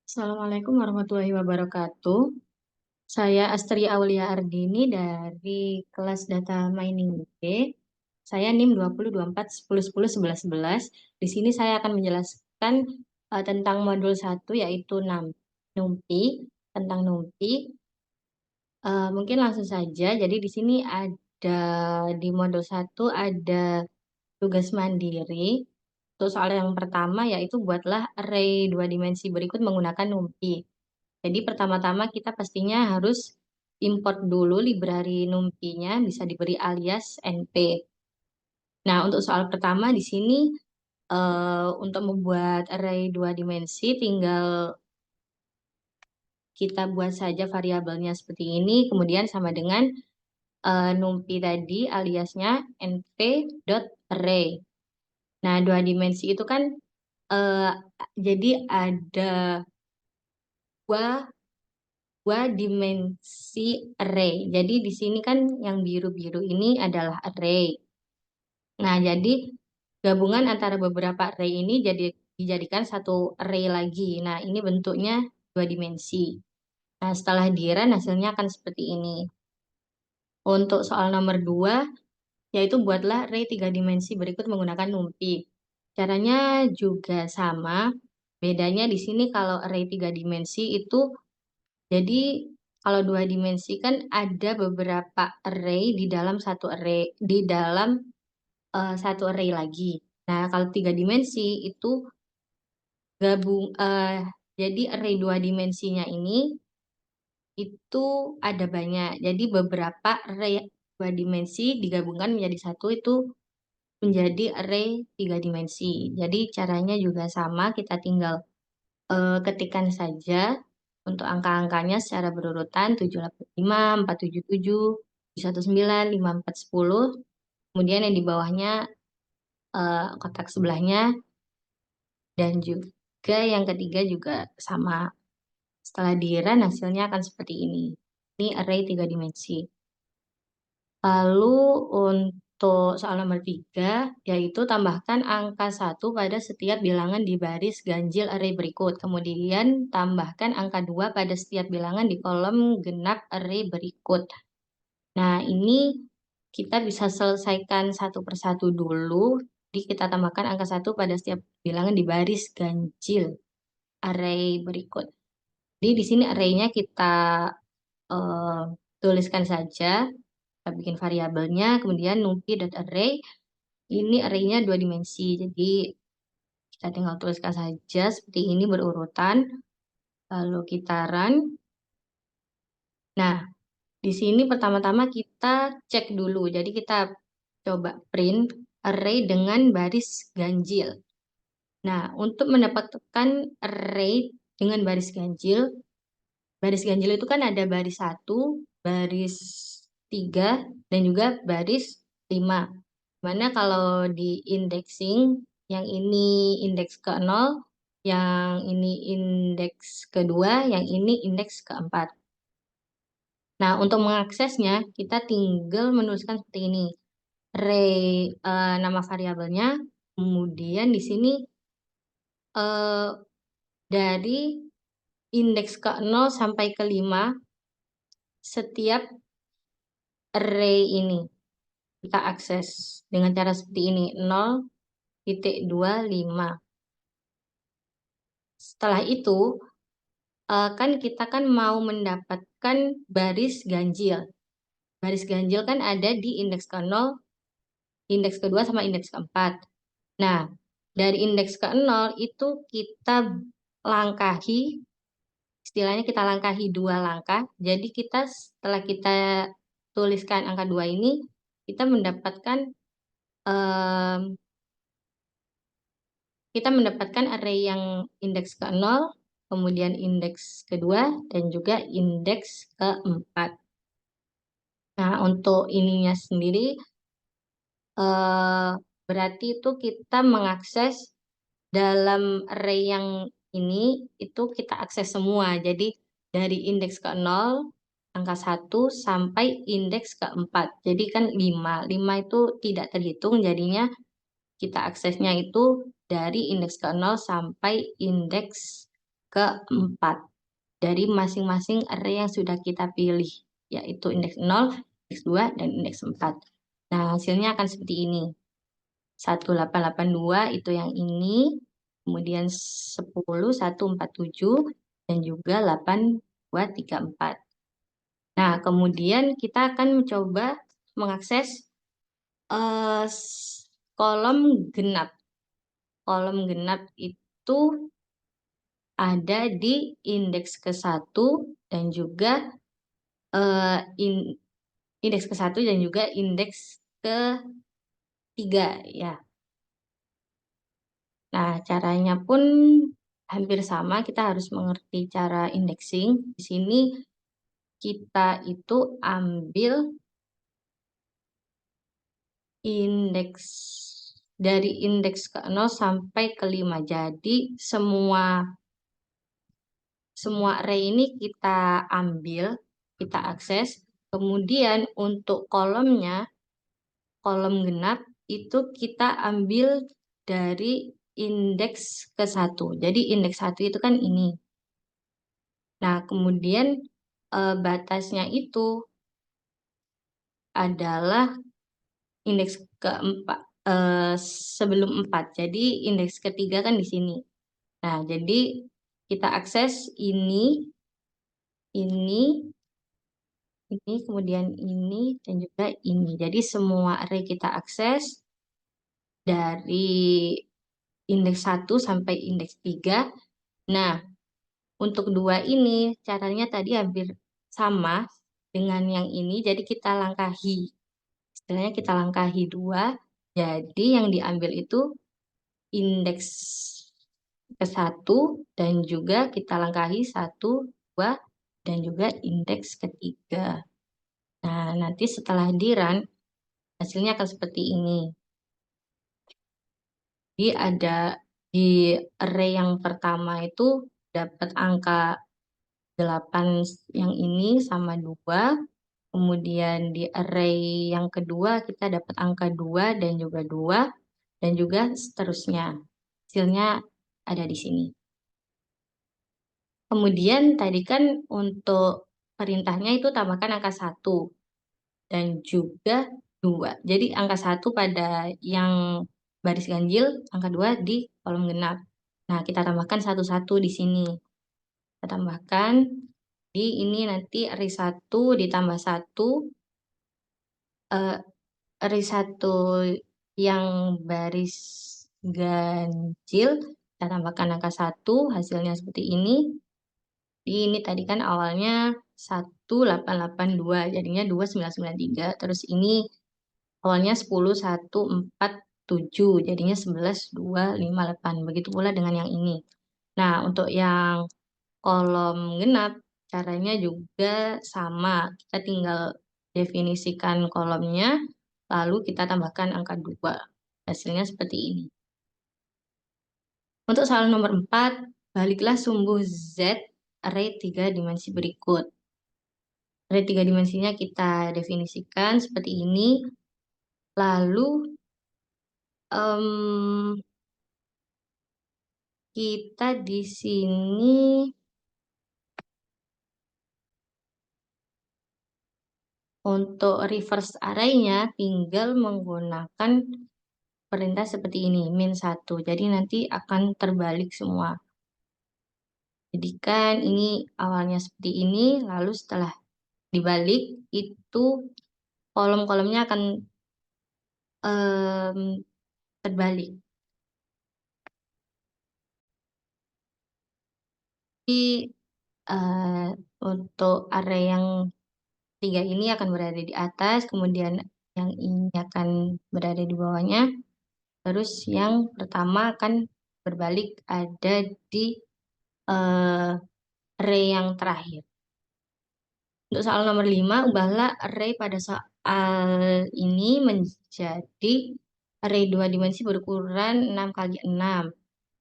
Assalamualaikum warahmatullahi wabarakatuh. Saya Astri Aulia Ardini dari kelas Data Mining B. Saya NIM 2024 10 10 11 11. Di sini saya akan menjelaskan tentang modul satu yaitu NUMPI, tentang NUMPI. Mungkin langsung saja. Jadi di sini ada di modul satu ada tugas mandiri. Untuk soal yang pertama yaitu buatlah array dua dimensi berikut menggunakan NUMPI. Jadi pertama-tama kita pastinya harus import dulu library NumPy-nya, bisa diberi alias np. Nah, untuk soal pertama di sini untuk membuat array dua dimensi tinggal kita buat saja variabelnya seperti ini, kemudian sama dengan NumPy tadi aliasnya np.array. Nah, dua dimensi itu kan eh, jadi ada dua dua dimensi array. Jadi di sini kan yang biru-biru ini adalah array. Nah, jadi gabungan antara beberapa array ini dijadikan satu array lagi. Nah, ini bentuknya dua dimensi. Nah, setelah di-run hasilnya akan seperti ini. Untuk soal nomor 2, yaitu buatlah array tiga dimensi berikut menggunakan NumPy. Caranya juga sama. Bedanya di sini kalau array tiga dimensi itu jadi kalau dua dimensi kan ada beberapa array di dalam satu array satu array lagi. Nah, kalau tiga dimensi itu gabung jadi array dua dimensinya ini itu ada banyak. Jadi beberapa array dua dimensi digabungkan menjadi satu itu menjadi array tiga dimensi. Jadi caranya juga sama, kita tinggal ketikkan saja untuk angka-angkanya secara berurutan 785, 477, 119, 54, 10. Kemudian yang di bawahnya kotak sebelahnya dan juga yang ketiga juga sama. Setelah di-run hasilnya akan seperti ini. Ini array tiga dimensi. Lalu untuk soal nomor 3, yaitu tambahkan angka 1 pada setiap bilangan di baris ganjil array berikut. Kemudian tambahkan angka 2 pada setiap bilangan di kolom genap array berikut. Nah, ini kita bisa selesaikan satu persatu dulu. Jadi kita tambahkan angka 1 pada setiap bilangan di baris ganjil array berikut. Jadi di sini array-nya kita eh, tuliskan saja. Kita bikin variabelnya, kemudian numpy.array. Ini array-nya dua dimensi, jadi kita tinggal tuliskan saja seperti ini berurutan. Lalu kita run. Nah, di sini pertama-tama kita cek dulu. Jadi kita coba print array dengan baris ganjil. Nah, untuk mendapatkan array dengan baris ganjil itu kan ada baris 1, baris 3, dan juga baris 5. Mana kalau di indexing, yang ini indeks ke-0, yang ini indeks kedua, yang ini indeks keempat. Nah, untuk mengaksesnya, kita tinggal menuliskan seperti ini. Nama variabelnya, kemudian di sini eh, dari indeks ke-0 sampai ke-5, setiap array ini kita akses dengan cara seperti ini, 0,25. Setelah itu, kan kita kan mau mendapatkan baris ganjil. Baris ganjil kan ada di indeks ke-0, indeks kedua, sama indeks keempat. Nah, dari indeks ke-0 itu kita langkahi, istilahnya kita langkahi 2 langkah. Jadi kita setelah kita tuliskan angka 2 ini, kita mendapatkan array yang indeks ke-0, kemudian indeks kedua, dan juga indeks keempat. Nah, untuk ininya sendiri, berarti itu kita mengakses dalam array yang ini, itu kita akses semua. Jadi, dari indeks ke-0, angka 1, sampai indeks keempat. Jadi kan 5. 5 itu tidak terhitung, jadinya kita aksesnya itu dari indeks ke-0 sampai indeks ke-4 dari masing-masing array yang sudah kita pilih, yaitu indeks 0, indeks 2, dan indeks 4. Nah, hasilnya akan seperti ini. 1882 itu yang ini, kemudian 10, 147, dan juga 8234. Nah, kemudian kita akan mencoba mengakses kolom genap. Kolom genap itu ada di indeks ke-1 dan juga eh, in- indeks ke-1 dan juga indeks ke-3 ya. Nah, caranya pun hampir sama, kita harus mengerti cara indexing. Di sini kita itu ambil indeks dari indeks ke-0 sampai ke-5. Jadi semua array ini kita ambil, kita akses. Kemudian untuk kolomnya, kolom genap itu kita ambil dari indeks ke-1. Jadi indeks 1 itu kan ini. Nah, kemudian batasnya itu adalah indeks keempat, sebelum 4. Jadi indeks ketiga kan di sini. Nah, jadi kita akses ini, kemudian ini, dan juga ini. Jadi semua array kita akses dari indeks 1 sampai indeks 3. Nah, untuk 2 ini caranya tadi hampir sama dengan yang ini. Jadi kita langkahi. Istilahnya kita langkahi 2. Jadi yang diambil itu indeks ke-1 dan juga kita langkahi 1, 2, dan juga indeks ketiga. Nah, nanti setelah di run, hasilnya akan seperti ini. Jadi ada di array yang pertama itu dapat angka 8 yang ini sama 2. Kemudian di array yang kedua kita dapat angka 2 dan juga 2. Dan juga seterusnya. Hasilnya ada di sini. Kemudian tadi kan untuk perintahnya itu tambahkan angka 1 dan juga 2. Jadi angka 1 pada yang baris ganjil, angka 2 di kolom genap. Nah, kita tambahkan satu-satu di sini. Kita tambahkan di ini nanti array 1 ditambah 1, array 1 yang baris ganjil, kita tambahkan angka 1, hasilnya seperti ini. Ini tadi kan awalnya 1882, jadinya 2993. Terus ini awalnya 10147, jadinya 11258. Begitu pula dengan yang ini. Nah, untuk yang kolom genap, caranya juga sama. Kita tinggal definisikan kolomnya, lalu kita tambahkan angka 2. Hasilnya seperti ini. Untuk soal nomor 4, baliklah sumbu Z array 3 dimensi berikut. Array 3 dimensinya kita definisikan seperti ini. Lalu kita di sini untuk reverse array-nya tinggal menggunakan perintah seperti ini, -1. Jadi nanti akan terbalik semua. Jadi kan ini awalnya seperti ini, lalu setelah dibalik itu kolom-kolomnya akan terbalik. Jadi untuk array yang 3 ini akan berada di atas, kemudian yang ini akan berada di bawahnya. Terus yang pertama akan berbalik ada di array yang terakhir. Untuk soal nomor 5, ubahlah array pada soal ini menjadi array 2 dimensi berukuran 6 kali 6.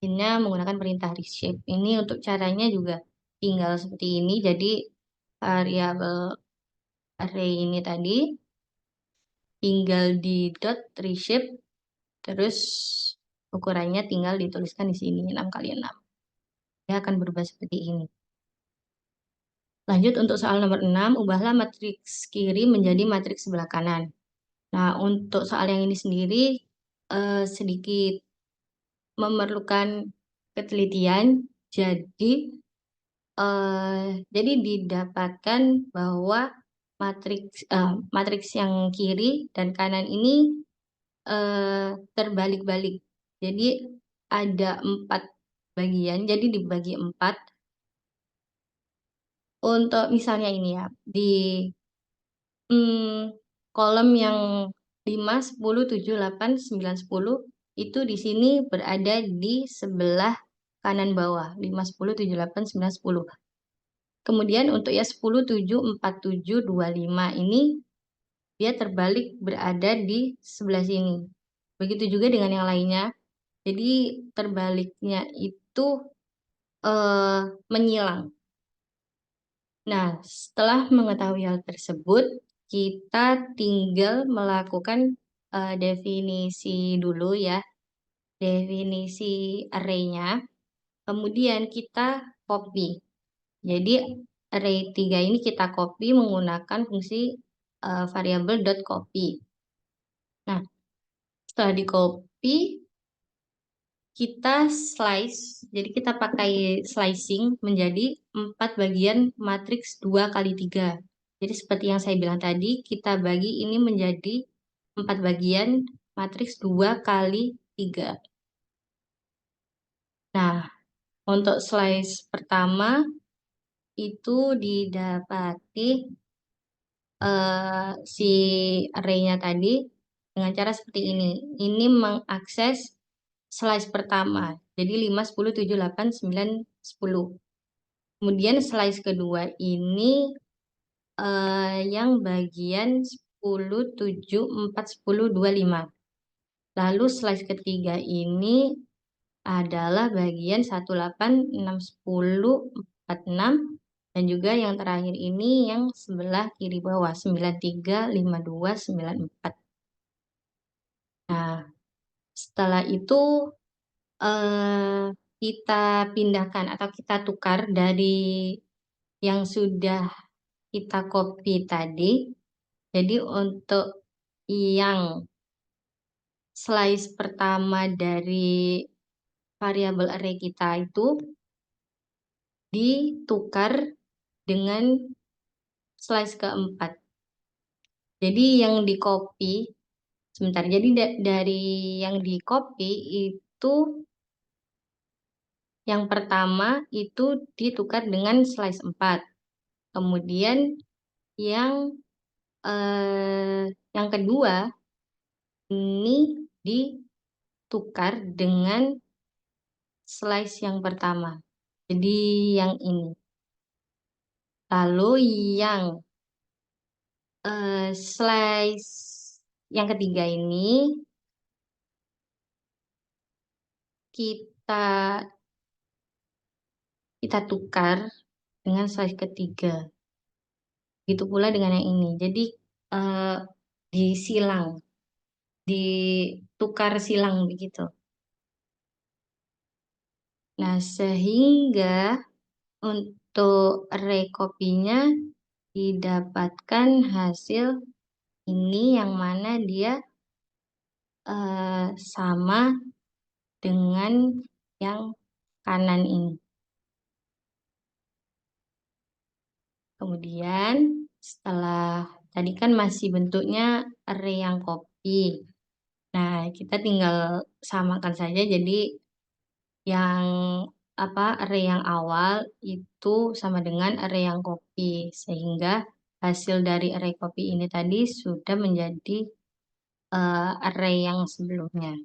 Ini menggunakan perintah reshape. Ini untuk caranya juga tinggal seperti ini. Jadi variabel array ini tadi tinggal di dot reshape, terus ukurannya tinggal dituliskan di sini 6 kali 6. Dia akan berubah seperti ini. Lanjut untuk soal nomor 6, ubahlah matriks kiri menjadi matriks sebelah kanan. Nah, untuk soal yang ini sendiri sedikit memerlukan ketelitian. Jadi didapatkan bahwa matriks yang kiri dan kanan ini terbalik-balik. Jadi ada 4 bagian, jadi dibagi 4. Untuk misalnya ini ya, di kolom yang 5, 10, 7, 8, 9, 10 itu di sini berada di sebelah kanan bawah. 5, 10, 7, 8, 9, 10. Kemudian untuk ya 10, 7, 4, 7, 2, 5 ini dia terbalik berada di sebelah sini. Begitu juga dengan yang lainnya. Jadi terbaliknya itu menyilang. Nah, setelah mengetahui hal tersebut, kita tinggal melakukan definisi dulu ya, definisi array-nya. Kemudian kita copy. Jadi array 3 ini kita copy menggunakan fungsi variabel .copy. Nah, setelah di copy, kita slice. Jadi kita pakai slicing menjadi 4 bagian matriks 2 kali 3. Jadi seperti yang saya bilang tadi, kita bagi ini menjadi 4 bagian matriks 2 kali 3. Nah, untuk slice pertama itu didapati si array-nya tadi dengan cara seperti ini. Ini mengakses slice pertama. Jadi 5, 10, 7, 8, 9, 10. Kemudian slice kedua ini yang bagian 10, 7, 4, 10, 2, 5. Lalu slice ketiga ini adalah bagian 1, 8, 6, 10, 4, 6. Dan juga yang terakhir ini yang sebelah kiri bawah 9, 3, 5, 2, 9, 4. Nah, setelah itu eh, kita pindahkan atau kita tukar dari yang sudah kita copy tadi. Jadi untuk yang slice pertama dari variabel array kita itu ditukar dengan slice keempat. Jadi yang di copy sebentar. Jadi dari yang di copy itu yang pertama itu ditukar dengan slice 4. Kemudian yang yang kedua ini ditukar dengan slice yang pertama. Jadi yang ini. Lalu yang slice yang ketiga ini kita kita tukar dengan slice ketiga. Begitu pula dengan yang ini. Jadi eh, disilang, ditukar silang begitu. Nah, sehingga untuk array copy-nya didapatkan hasil ini yang mana dia sama dengan yang kanan ini. Kemudian setelah tadi kan masih bentuknya array yang copy. Nah, kita tinggal samakan saja. Jadi yang array yang awal itu sama dengan array yang copy. Sehingga hasil dari array copy ini tadi sudah menjadi array yang sebelumnya.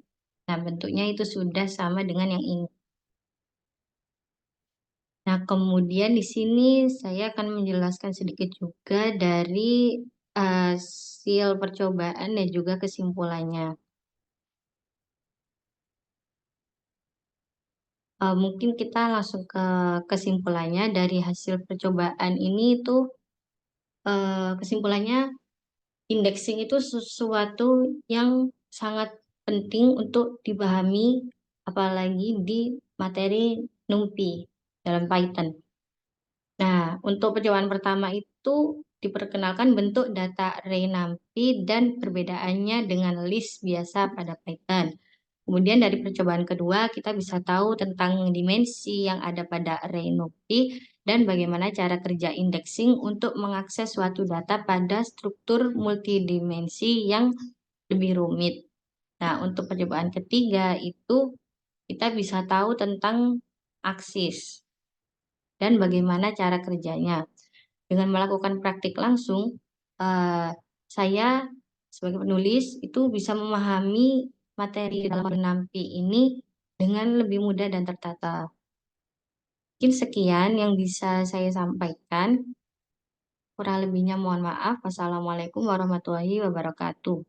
Nah, bentuknya itu sudah sama dengan yang ini. Nah, kemudian di sini saya akan menjelaskan sedikit juga dari hasil percobaan dan juga kesimpulannya. Mungkin kita langsung ke kesimpulannya dari hasil percobaan ini itu kesimpulannya indexing itu sesuatu yang sangat penting untuk dipahami apalagi di materi NumPy. dalam Python. Nah, untuk percobaan pertama itu diperkenalkan bentuk data array NumPy dan perbedaannya dengan list biasa pada Python. Kemudian dari percobaan kedua, kita bisa tahu tentang dimensi yang ada pada array NumPy dan bagaimana cara kerja indexing untuk mengakses suatu data pada struktur multidimensi yang lebih rumit. Nah, untuk percobaan ketiga itu kita bisa tahu tentang aksis dan bagaimana cara kerjanya. Dengan melakukan praktik langsung, eh, saya sebagai penulis itu bisa memahami materi dalam Nampi ini dengan lebih mudah dan tertata. Mungkin sekian yang bisa saya sampaikan. Kurang lebihnya mohon maaf. Wassalamualaikum warahmatullahi wabarakatuh.